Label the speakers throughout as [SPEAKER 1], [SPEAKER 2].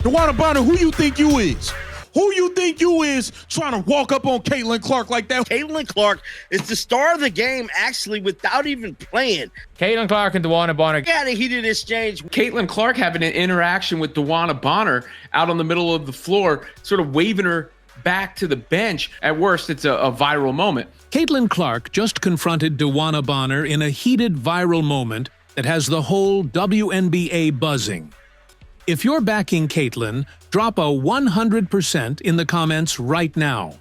[SPEAKER 1] DeWanna Bonner, who you think you is? Who you think you is trying to walk up on Caitlin Clark like that?
[SPEAKER 2] Caitlin Clark is the star of the game, actually, without even playing.
[SPEAKER 3] Caitlin Clark and DeWanna Bonner
[SPEAKER 2] had a heated exchange.
[SPEAKER 4] Caitlin Clark having an interaction with DeWanna Bonner out on the middle of the floor, sort of waving her back to the bench. At worst, it's a viral moment.
[SPEAKER 5] Caitlin Clark just confronted DeWanna Bonner in a heated viral moment that has the whole WNBA buzzing. If you're backing Caitlin, drop a 100% in the comments right now.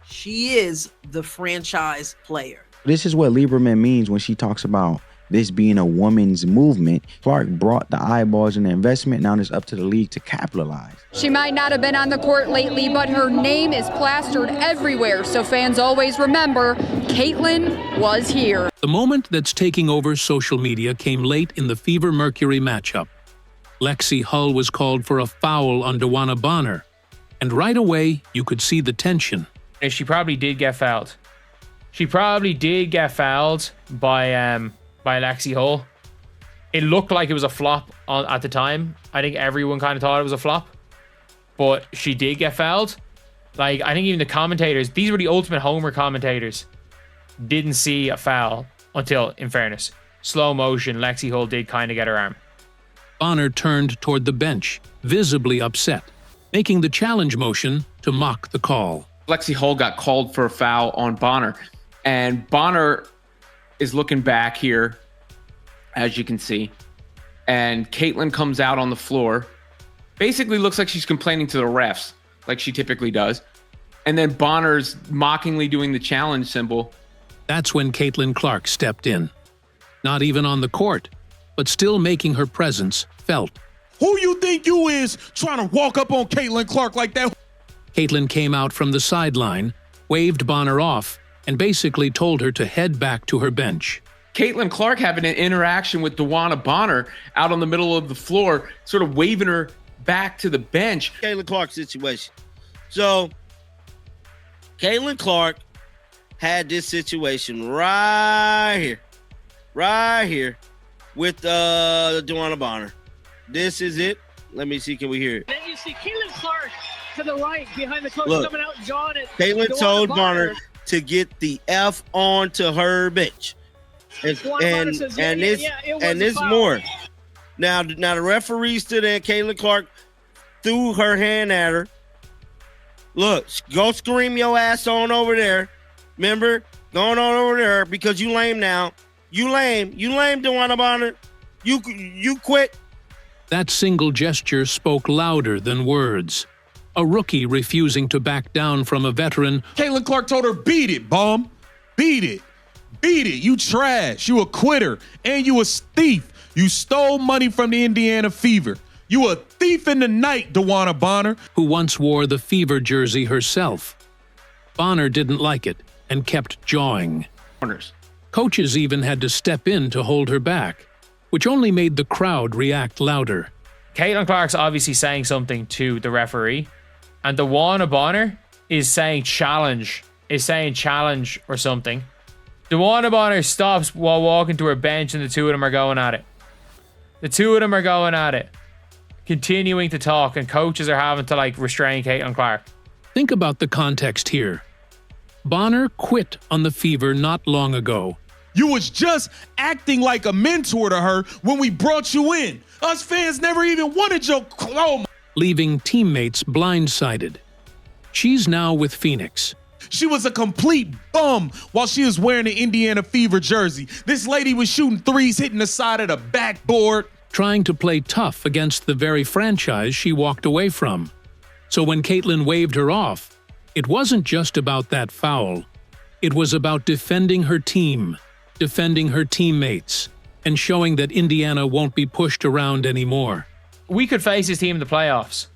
[SPEAKER 6] She is the franchise player.
[SPEAKER 7] This is what Lieberman means when she talks about this being a woman's movement. Clark brought the eyeballs and the investment. Now it's up to the league to capitalize.
[SPEAKER 8] She might not have been on the court lately, but her name is plastered everywhere, so fans always remember Caitlin was here.
[SPEAKER 5] The moment that's taking over social media came late in the Fever-Mercury matchup. Lexi Hull was called for a foul on DeWanna Bonner, and right away you could see the tension.
[SPEAKER 3] She probably did get fouled. She probably did get fouled by Lexi Hull. It looked like it was a flop at the time. I think everyone kind of thought it was a flop, but she did get fouled. Like, I think even the commentators, these were the ultimate homer commentators, didn't see a foul until, in fairness, slow motion, Lexi Hull did kind of get her arm.
[SPEAKER 5] Bonner turned toward the bench, visibly upset, making the challenge motion to mock the call.
[SPEAKER 4] Lexi Hull got called for a foul on Bonner, and Bonner is looking back here, as you can see, and Caitlin comes out on the floor. Basically looks like she's complaining to the refs, like she typically does. And then Bonner's mockingly doing the challenge symbol.
[SPEAKER 5] That's when Caitlin Clark stepped in. Not even on the court, but still making her presence felt.
[SPEAKER 1] Who you think you is trying to walk up on Caitlin Clark like that?
[SPEAKER 5] Caitlin came out from the sideline, waved Bonner off, and basically told her to head back to her bench.
[SPEAKER 4] Caitlin Clark having an interaction with DeWanna Bonner out on the middle of the floor, sort of waving her back to the bench.
[SPEAKER 2] Caitlin Clark situation. So, Caitlin Clark had this situation right here with DeWanna Bonner. This is it. Let me see. Can we hear it?
[SPEAKER 9] Then you see Caitlin Clark to the right behind the coach coming out and jawing at
[SPEAKER 2] Caitlin told Bonner to get the F onto her bench. And this more. Now the referee stood there. Caitlin Clark threw her hand at her. Look, go scream your ass on over there. Remember? Going on over there because you lame now. You lame, DeWanna Bonner. You quit.
[SPEAKER 5] That single gesture spoke louder than words. A rookie refusing to back down from a veteran.
[SPEAKER 1] Caitlin Clark told her, beat it, bum. Beat it. Beat it. You trash. You a quitter. And you a thief. You stole money from the Indiana Fever. You a thief in the night, DeWanna Bonner.
[SPEAKER 5] Who once wore the Fever jersey herself. Bonner didn't like it and kept jawing. Coaches even had to step in to hold her back, which only made the crowd react louder.
[SPEAKER 3] Caitlin Clark's obviously saying something to the referee, and DeWanna Bonner is saying challenge or something. DeWanna Bonner stops while walking to her bench, and the two of them are going at it. Continuing to talk, and coaches are having to restrain Caitlin Clark.
[SPEAKER 5] Think about the context here. Bonner quit on the Fever not long ago.
[SPEAKER 1] You was just acting like a mentor to her when we brought you in. Us fans never even wanted your clothes.
[SPEAKER 5] Leaving teammates blindsided. She's now with Phoenix.
[SPEAKER 1] She was a complete bum while she was wearing the Indiana Fever jersey. This lady was shooting threes, hitting the side of the backboard.
[SPEAKER 5] Trying to play tough against the very franchise she walked away from. So when Caitlin waved her off, it wasn't just about that foul. It was about defending her team, defending her teammates, and showing that Indiana won't be pushed around anymore.
[SPEAKER 3] We could face this team in the playoffs.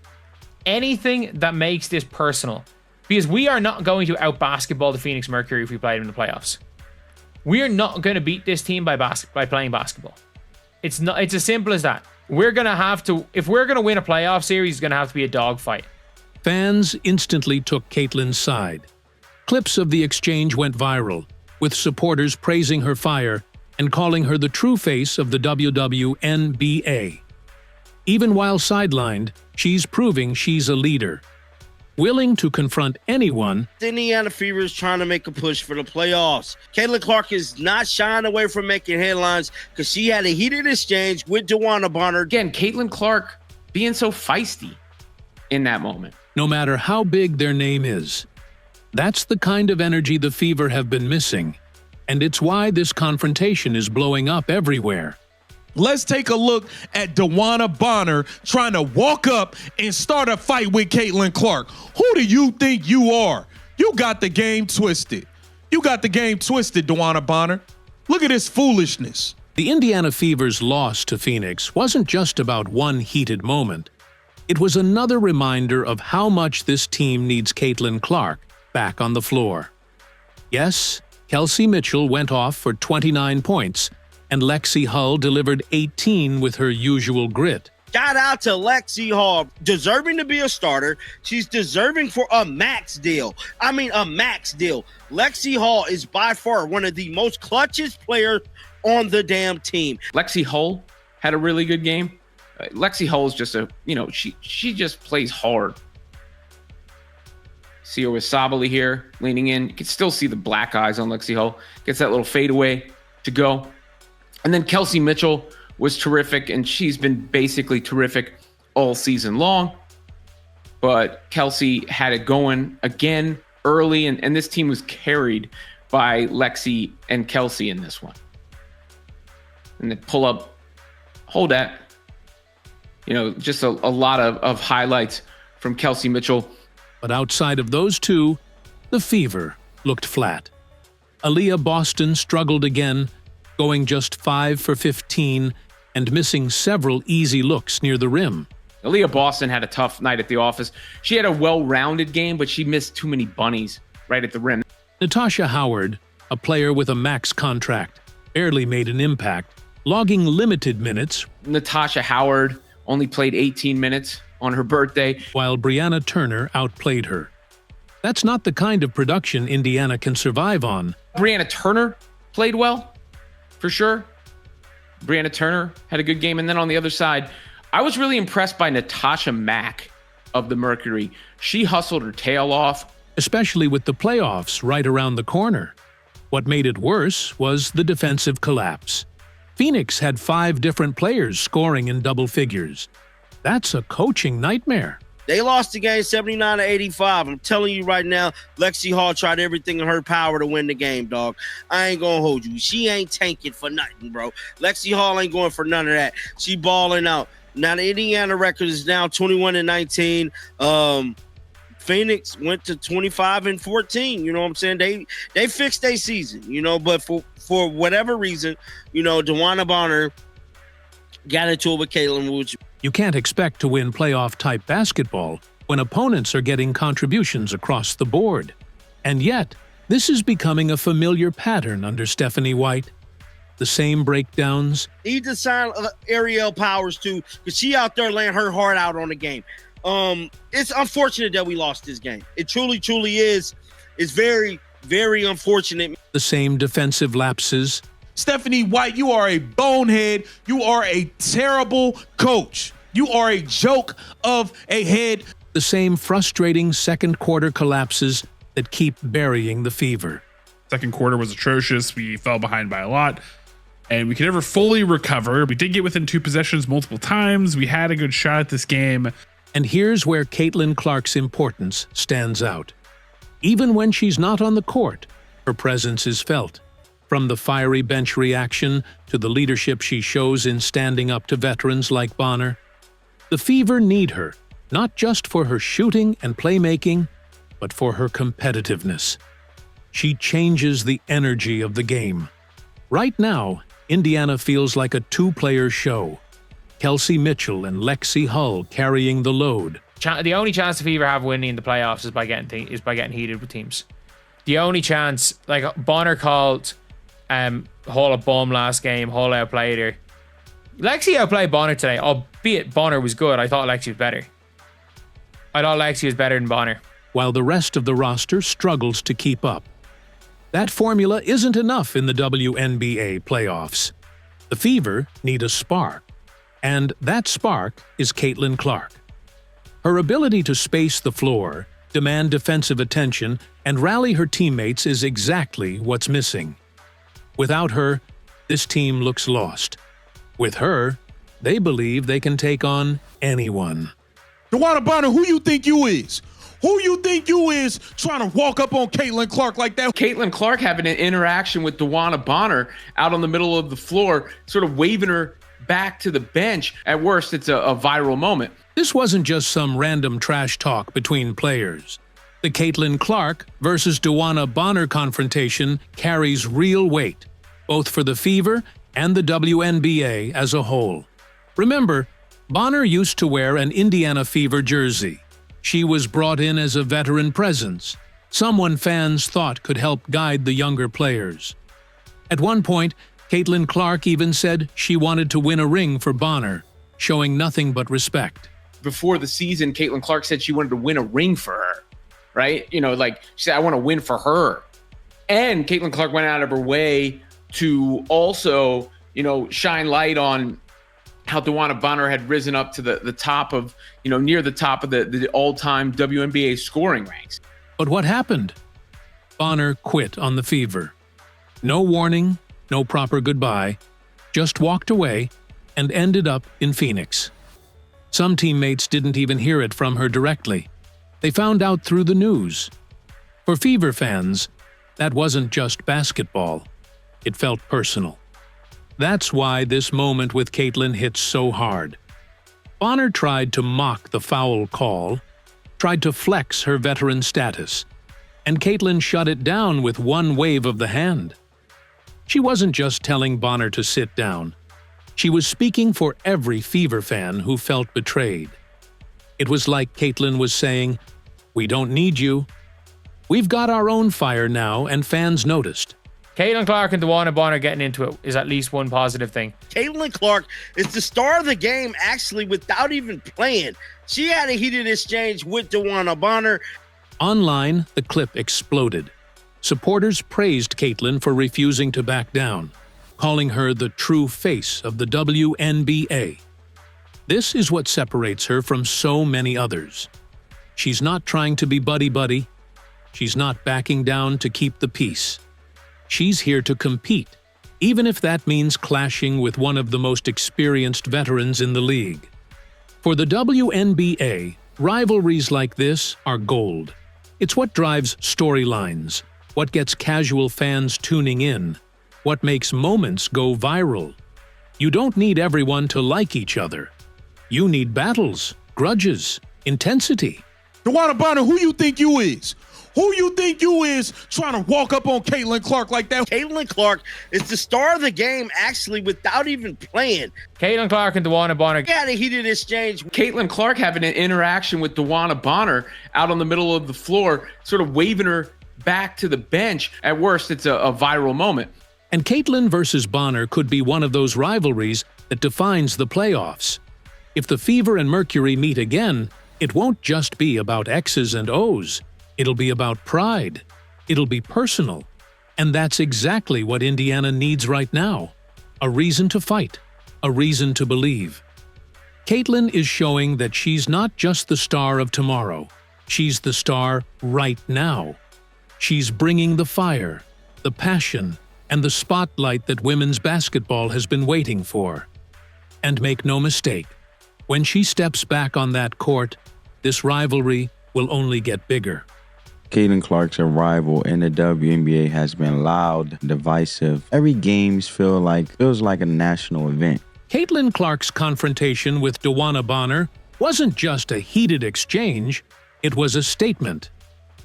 [SPEAKER 3] Anything that makes this personal, because we are not going to out-basketball the Phoenix Mercury if we played them in the playoffs. We are not going to beat this team by playing basketball. It's as simple as that. We're going to have to, if we're going to win a playoff series, it's going to have to be a dogfight.
[SPEAKER 5] Fans instantly took Caitlin's side. Clips of the exchange went viral, with supporters praising her fire and calling her the true face of the WNBA. Even while sidelined, She's proving she's a leader, willing to confront anyone.
[SPEAKER 2] The Indiana Fever is trying to make a push for the playoffs. Caitlin Clark is not shying away from making headlines because she had a heated exchange with DeWanna Bonner.
[SPEAKER 4] Again, Caitlin Clark being so feisty in that moment.
[SPEAKER 5] No matter how big their name is. That's the kind of energy the Fever have been missing, and it's why this confrontation is blowing up everywhere.
[SPEAKER 1] Let's take a look at DeWanna Bonner trying to walk up and start a fight with Caitlin Clark. Who do you think you are? You got the game twisted. You got the game twisted, DeWanna Bonner. Look at this foolishness.
[SPEAKER 5] The Indiana Fever's loss to Phoenix wasn't just about one heated moment. It was another reminder of how much this team needs Caitlin Clark back on the floor. Yes, Kelsey Mitchell went off for 29 points, and Lexi Hull delivered 18 with her usual grit.
[SPEAKER 2] Shout out to Lexi Hull, deserving to be a starter. She's deserving for a max deal. I mean, a max deal. Lexi Hull is by far one of the most clutchest players on the damn team.
[SPEAKER 4] Lexi Hull had a really good game. Lexi Hull is just she just plays hard. See her with Sabali here, leaning in. You can still see the black eyes on Lexi Hull. Gets that little fadeaway to go. And then Kelsey Mitchell was terrific, and she's been basically terrific all season long. But Kelsey had it going again early, and this team was carried by Lexi and Kelsey in this one. And then pull up, hold that. Just a lot of highlights from Kelsey Mitchell.
[SPEAKER 5] But outside of those two, the Fever looked flat. Aaliyah Boston struggled again, going just 5 for 15 and missing several easy looks near the rim.
[SPEAKER 4] Aaliyah Boston had a tough night at the office. She had a well-rounded game, but she missed too many bunnies right at the rim.
[SPEAKER 5] Natasha Howard, a player with a max contract, barely made an impact, logging limited minutes.
[SPEAKER 4] Natasha Howard only played 18 minutes on her birthday,
[SPEAKER 5] while Brianna Turner outplayed her. That's not the kind of production Indiana can survive on.
[SPEAKER 4] Brianna Turner played well, for sure. Brianna Turner had a good game. And then on the other side, I was really impressed by Natasha Mack of the Mercury. She hustled her tail off.
[SPEAKER 5] Especially with the playoffs right around the corner. What made it worse was the defensive collapse. Phoenix had 5 different players scoring in double figures. That's a coaching nightmare.
[SPEAKER 2] They lost the game 79-85. I'm telling you right now, Lexi Hall tried everything in her power to win the game, dog. I ain't gonna hold you. She ain't tanking for nothing, bro. Lexi Hall ain't going for none of that. She balling out. Now the Indiana record is now 21-19. Phoenix went to 25-14. You know what I'm saying? They fixed their season, but for whatever reason, DeWanna Bonner got into it with Caitlin Woods.
[SPEAKER 5] You can't expect to win playoff-type basketball when opponents are getting contributions across the board. And yet, this is becoming a familiar pattern under Stephanie White. The same breakdowns.
[SPEAKER 2] Need to sign Ariel Powers too, because she out there laying her heart out on the game. It's unfortunate that we lost this game. It truly, truly is. It's very, very unfortunate.
[SPEAKER 5] The same defensive lapses.
[SPEAKER 1] Stephanie White, you are a bonehead. You are a terrible coach. You are a joke of a head.
[SPEAKER 5] The same frustrating second quarter collapses that keep burying the Fever.
[SPEAKER 10] Second quarter was atrocious. We fell behind by a lot, and we could never fully recover. We did get within 2 possessions multiple times. We had a good shot at this game.
[SPEAKER 5] And here's where Caitlin Clark's importance stands out. Even when she's not on the court, her presence is felt. From the fiery bench reaction to the leadership she shows in standing up to veterans like Bonner. The Fever need her, not just for her shooting and playmaking, but for her competitiveness. She changes the energy of the game. Right now, Indiana feels like a 2-player show. Kelsey Mitchell and Lexi Hull carrying the load.
[SPEAKER 3] The only chance the Fever have winning the playoffs is by getting heated with teams. The only chance, like Bonner called Hall a bum last game. Hall outplayed her. Lexi outplayed Bonner today, albeit Bonner was good. I thought Lexi was better. I thought Lexi was better than Bonner.
[SPEAKER 5] While the rest of the roster struggles to keep up. That formula isn't enough in the WNBA playoffs. The Fever need a spark. And that spark is Caitlin Clark. Her ability to space the floor, demand defensive attention, and rally her teammates is exactly what's missing. Without her, this team looks lost. With her, they believe they can take on anyone.
[SPEAKER 1] DeWanna Bonner, who you think you is? Who you think you is trying to walk up on Caitlin Clark like that?
[SPEAKER 4] Caitlin Clark having an interaction with DeWanna Bonner out on the middle of the floor, sort of waving her back to the bench. At worst, it's a viral moment.
[SPEAKER 5] This wasn't just some random trash talk between players. The Caitlin Clark versus DeWanna Bonner confrontation carries real weight, both for the Fever and the WNBA as a whole. Remember, Bonner used to wear an Indiana Fever jersey. She was brought in as a veteran presence, someone fans thought could help guide the younger players. At one point, Caitlin Clark even said she wanted to win a ring for Bonner, showing nothing but respect.
[SPEAKER 4] Before the season, Caitlin Clark said she wanted to win a ring for her, right? You know, like she said, I want to win for her. And Caitlin Clark went out of her way to also, you know, shine light on how DeWanna Bonner had risen up to the top of, you know, near the top of the all-time WNBA scoring ranks.
[SPEAKER 5] But what happened? Bonner quit on the Fever. No warning, no proper goodbye, just walked away and ended up in Phoenix. Some teammates didn't even hear it from her directly. They found out through the news. For Fever fans, that wasn't just basketball. It felt personal. That's why this moment with Caitlin hits so hard. Bonner tried to mock the foul call, tried to flex her veteran status, and Caitlin shut it down with one wave of the hand. She wasn't just telling Bonner to sit down. She was speaking for every Fever fan who felt betrayed. It was like Caitlin was saying, "We don't need you. We've got our own fire now," and fans noticed.
[SPEAKER 3] Caitlin Clark and DeWanna Bonner getting into it is at least one positive thing.
[SPEAKER 2] Caitlin Clark is the star of the game, actually, without even playing. She had a heated exchange with DeWanna Bonner.
[SPEAKER 5] Online, the clip exploded. Supporters praised Caitlin for refusing to back down, calling her the true face of the WNBA. This is what separates her from so many others. She's not trying to be buddy-buddy. She's not backing down to keep the peace. She's here to compete, even if that means clashing with one of the most experienced veterans in the league. For the WNBA, rivalries like this are gold. It's what drives storylines, what gets casual fans tuning in, what makes moments go viral. You don't need everyone to like each other. You need battles, grudges, intensity.
[SPEAKER 1] DeWanna Bonner, who you think you is? Who you think you is trying to walk up on Caitlin Clark like that?
[SPEAKER 2] Caitlin Clark is the star of the game, actually, without even playing.
[SPEAKER 3] Caitlin Clark and DeWanna Bonner.
[SPEAKER 2] She had a heated exchange.
[SPEAKER 4] Caitlin Clark having an interaction with DeWanna Bonner out on the middle of the floor, sort of waving her back to the bench. At worst, it's a viral moment.
[SPEAKER 5] And Caitlin versus Bonner could be one of those rivalries that defines the playoffs. If the Fever and Mercury meet again, it won't just be about X's and O's. It'll be about pride. It'll be personal. And that's exactly what Indiana needs right now. A reason to fight. A reason to believe. Caitlin is showing that she's not just the star of tomorrow. She's the star right now. She's bringing the fire, the passion, and the spotlight that women's basketball has been waiting for. And make no mistake, when she steps back on that court, this rivalry will only get bigger.
[SPEAKER 7] Caitlin Clark's arrival in the WNBA has been loud, divisive. Every game feels like a national event.
[SPEAKER 5] Caitlin Clark's confrontation with DeWanna Bonner wasn't just a heated exchange, it was a statement.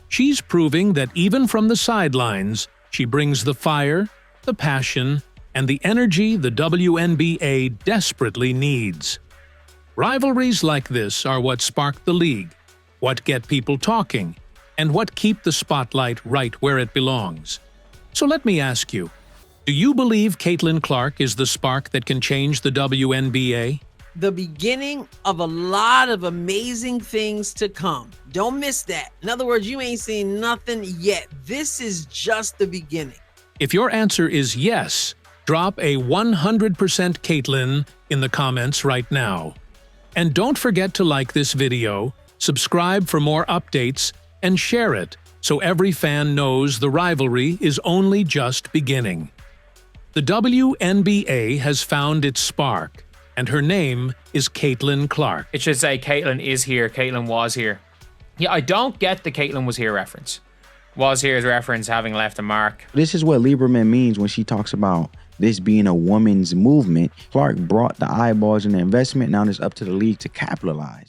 [SPEAKER 5] She's proving that even from the sidelines, she brings the fire, the passion, and the energy the WNBA desperately needs. Rivalries like this are what spark the league, what get people talking, and what keep the spotlight right where it belongs. So let me ask you, do you believe Caitlin Clark is the spark that can change the WNBA?
[SPEAKER 6] The beginning of a lot of amazing things to come. Don't miss that. In other words, you ain't seen nothing yet. This is just the beginning.
[SPEAKER 5] If your answer is yes, drop a 100% Caitlin in the comments right now. And don't forget to like this video, subscribe for more updates, and share it so every fan knows the rivalry is only just beginning. The WNBA has found its spark, and her name is Caitlin Clark.
[SPEAKER 3] It should say Caitlin is here, Caitlin was here. Yeah, I don't get the Caitlin was here reference. Was here's reference having left a mark.
[SPEAKER 7] This is what Lieberman means when she talks about this being a woman's movement. Clark brought the eyeballs and the investment. Now it's up to the league to capitalize.